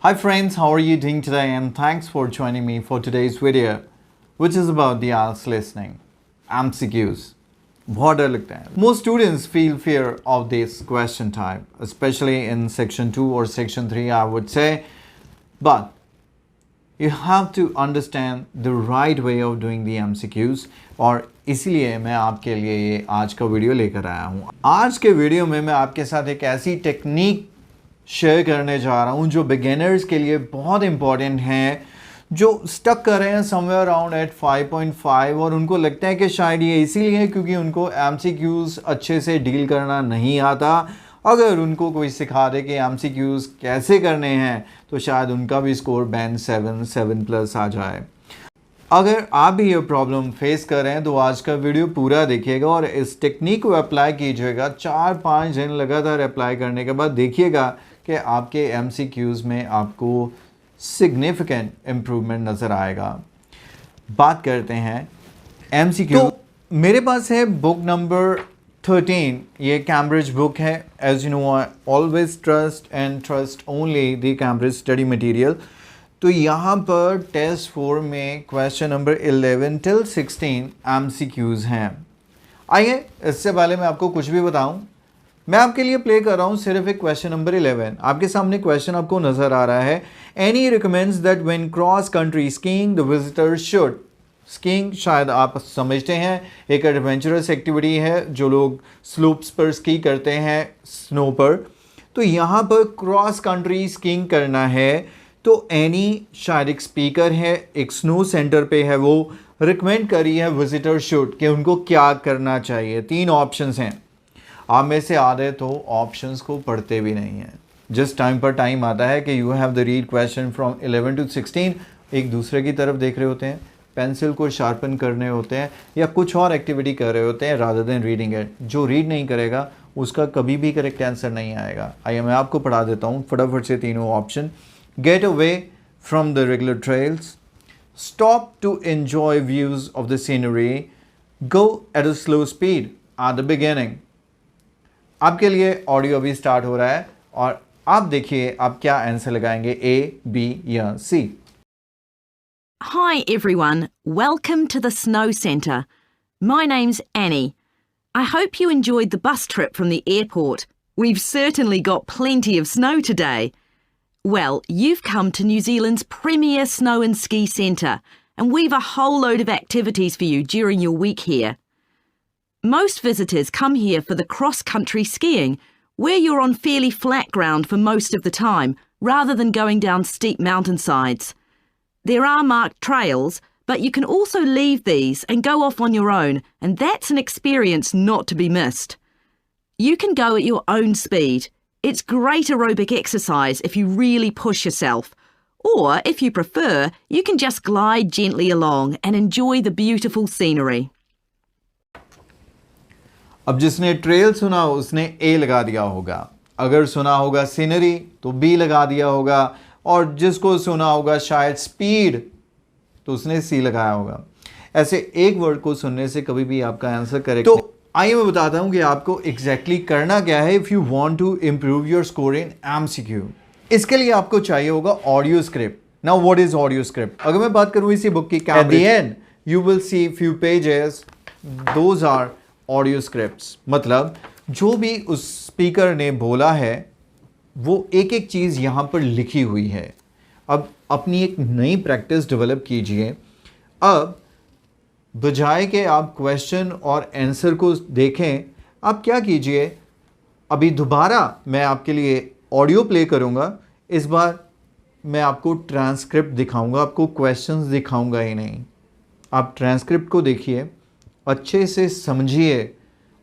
Hi friends, how are you doing today? And thanks for joining me for today's video, which is about the Ielts listening, MCQs. बहुत डर लगता है. Most students feel fear of this question type, especially in section 2 or section 3, I would say. But you have to understand the right way of doing the MCQs, और इसीलिए मैं आपके लिए ये आज का वीडियो लेकर आया हूँ. आज के वीडियो में मैं आपके साथ एक ऐसी टेक्निक शेयर करने जा रहा हूँ जो बिगिनर्स के लिए बहुत इम्पॉर्टेंट है, जो स्टक कर रहे हैं समवेयर अराउंड एट 5.5 और उनको लगता है कि शायद ये इसीलिए है क्योंकि उनको MCQs अच्छे से डील करना नहीं आता. अगर उनको कोई सिखा दे कि MCQs कैसे करने हैं तो शायद उनका भी स्कोर बैंड 7+ आ जाए. अगर आप भी ये प्रॉब्लम फेस कर रहे हैं तो आज का वीडियो पूरा देखिएगा और इस टेक्निक को अप्लाई कीजिएगा. 4-5 दिन लगातार अप्लाई करने के बाद देखिएगा कि आपके MCQs में आपको सिग्निफिकेंट इम्प्रूवमेंट नज़र आएगा. बात करते हैं MCQ. तो मेरे पास है बुक नंबर 13. ये कैम्ब्रिज बुक है. As you know, I always trust only the Cambridge study material. तो यहाँ पर टेस्ट 4 में क्वेश्चन नंबर 11 till 16 MCQs हैं. आइए, इससे पहले मैं आपको कुछ भी बताऊं, मैं आपके लिए प्ले कर रहा हूं सिर्फ एक क्वेश्चन नंबर 11. आपके सामने क्वेश्चन आपको नज़र आ रहा है. Any recommends that when cross country skiing the visitor should. Skiing शायद आप समझते हैं एक एडवेंचरस एक्टिविटी है जो लोग स्लोप्स पर स्की करते हैं स्नो पर. तो यहाँ पर क्रॉस कंट्री स्कीइंग करना है. तो एनी शायद एक स्पीकर है, एक स्नो सेंटर पे है, वो रिकमेंड करी है विजिटर शुड कि उनको क्या करना चाहिए. 3 ऑप्शंस हैं. आप में से आधे तो ऑप्शंस को पढ़ते भी नहीं हैं. जिस टाइम पर टाइम आता है कि you have the read question from 11 to 16, एक दूसरे की तरफ देख रहे होते हैं, पेंसिल को शार्पन करने होते हैं या कुछ और एक्टिविटी कर रहे होते हैं रादर देन रीडिंग इट. जो रीड नहीं करेगा उसका कभी भी करेक्ट आंसर नहीं आएगा. आइए मैं आपको पढ़ा देता हूँ फटाफट से तीनों option. Get away from the regular trails. Stop to enjoy views of the scenery. Go at a slow speed at the beginning. आपके लिए ऑडियो अभी स्टार्ट हो रहा है और आप देखिए आप क्या आंसर लगाएंगे, A, B या C. Hi everyone, welcome to the Snow Centre. My name's Annie. I hope you enjoyed the bus trip from the airport. We've certainly got plenty of snow today. Well, you've come to New Zealand's premier snow and ski centre, and we've a whole load of activities for you during your week here. Most visitors come here for the cross-country skiing, where you're on fairly flat ground for most of the time, rather than going down steep mountainsides. There are marked trails, but you can also leave these and go off on your own, and that's an experience not to be missed. You can go at your own speed. It's great aerobic exercise if you really push yourself. Or, if you prefer, you can just glide gently along and enjoy the beautiful scenery. अब जिसने trail सुना उसने A लगा दिया होगा. अगर सुना होगा सीनरी तो B लगा दिया होगा. और जिसको सुना होगा शायद स्पीड तो उसने C लगाया होगा. ऐसे एक वर्ड को सुनने से कभी भी आपका आंसर करेक्ट. तो आइए मैं बताता हूं कि आपको एग्जैक्टली करना क्या है if you want to improve your score in MCQ. इसके लिए आपको चाहिए होगा audio script. Now what is audio script? अगर मैं बात करूं इसी बुक की, at the end you will see few pages, those are audio scripts. मतलब जो भी उस स्पीकर ने बोला है वो एक एक चीज़ यहाँ पर लिखी हुई है. अब अपनी एक नई प्रैक्टिस डेवलप कीजिए. अब बजाय के आप क्वेश्चन और आंसर को देखें, आप क्या कीजिए, अभी दोबारा मैं आपके लिए ऑडियो प्ले करूंगा. इस बार मैं आपको ट्रांसक्रिप्ट दिखाऊंगा, आपको क्वेश्चंस दिखाऊंगा ही नहीं. आप ट्रांसक्रिप्ट को देखिए, अच्छे से समझिए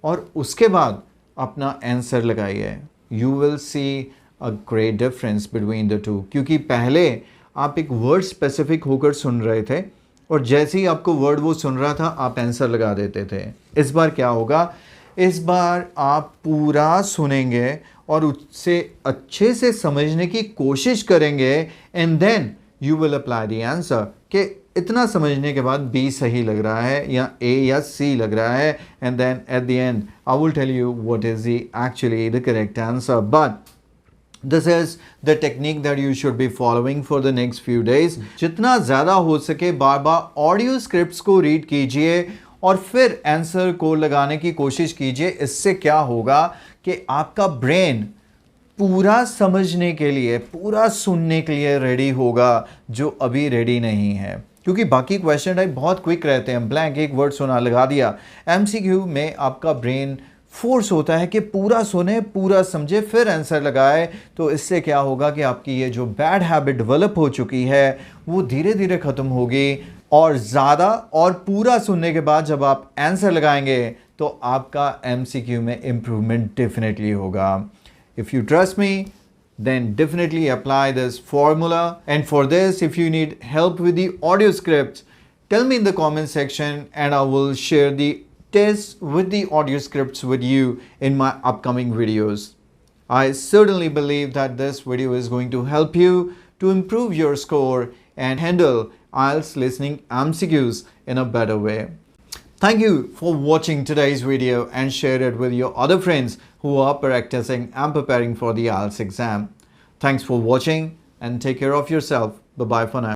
और उसके बाद अपना आंसर लगाइए. You will C a great difference between the two. क्योंकि पहले आप एक वर्ड स्पेसिफिक होकर सुन रहे थे और जैसे ही आपको वर्ड वो सुन रहा था आप आंसर लगा देते थे. इस बार क्या होगा, इस बार आप पूरा सुनेंगे और उससे अच्छे से समझने की कोशिश करेंगे and then you will apply the answer. कि इतना समझने के बाद बी सही लग रहा है या ए या सी लग रहा है, and then at the end I will tell you what is the actually the correct answer. But This is the technique that you should be following for the next few days. जितना ज़्यादा हो सके बार बार audio scripts को read कीजिए और फिर answer को लगाने की कोशिश कीजिए. इससे क्या होगा कि आपका ब्रेन पूरा समझने के लिए, पूरा सुनने के लिए रेडी होगा, जो अभी रेडी नहीं है. क्योंकि बाकी क्वेश्चन टाइप बहुत क्विक रहते हैं, ब्लैंक एक वर्ड सुना लगा दिया. एमसीक्यू में आपका ब्रेन फोर्स होता है कि पूरा सुने, पूरा समझे, फिर आंसर लगाए. तो इससे क्या होगा कि आपकी ये जो बैड हैबिट डेवलप हो चुकी है वो धीरे धीरे ख़त्म होगी. और ज़्यादा और पूरा सुनने के बाद जब आप आंसर लगाएंगे तो आपका एमसीक्यू में इम्प्रूवमेंट डेफिनेटली होगा. If you trust me, then definitely apply this formula. And for this, if you need help with the audio scripts, tell me in the comment section and I will share the tests with the audio scripts with you in my upcoming videos. I certainly believe that this video is going to help you to improve your score and handle IELTS listening MCQs in a better way. Thank you for watching today's video and share it with your other friends who are practicing and preparing for the IELTS exam. Thanks for watching and take care of yourself. Bye-bye for now.